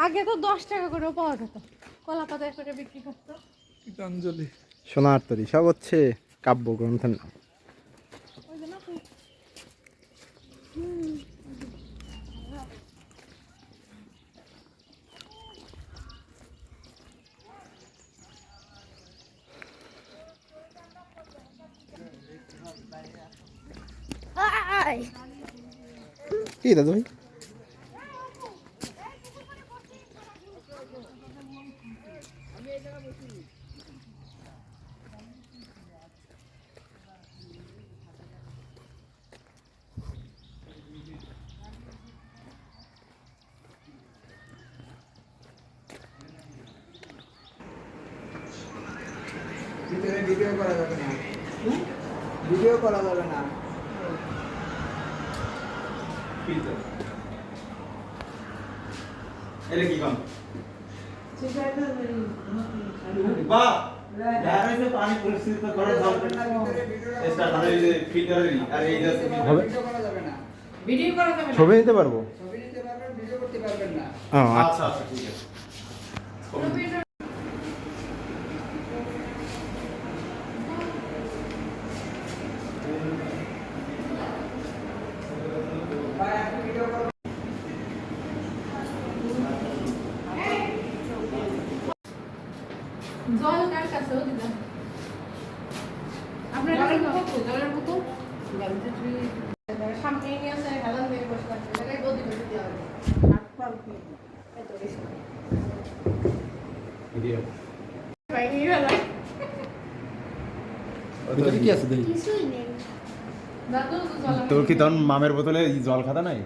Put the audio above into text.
আগে তো 10 টাকা করে পাওয়া যেত, কলা পাতায় করে বিক্রি করতো। গীতাঞ্জলি সোনার তরী সব হচ্ছে কাব্যগ্রন্থের নাম। ওই যে না তো। কি দাদু ভাই? ভিডিও করা যাবে না, ভিডিও করা যাবে না। এলে কি কম বা যারা পানি পরিস্থিতি করে চেষ্টা করে ফিল্টারের আর এই হবে ভিডিও করা যাবে না, ভিডিও করা যাবে না। ছবি নিতে পারবো? ছবি নিতে পারবেন, ভিডিও করতে পারবেন না। ও আচ্ছা আচ্ছা ঠিক আছে ভাই আপনি ভিডিও করবেন। জল কার কাছে দিদা? আপনার জলের বোতল, জলের বোতল সামনে নিয়ে আসে, হেলান দিয়ে বসে আছে, জায়গায় গদি বেঁধে দেওয়া হবে। হাত পা উঠিয়ে দিই। এই তো বেশি। ভিডিও ভাই, এই বেলা। ভিতরে কি আছে দেখি? দাদু তো জল তোর কি তখন মামের বোতলে জল খাতা নাই?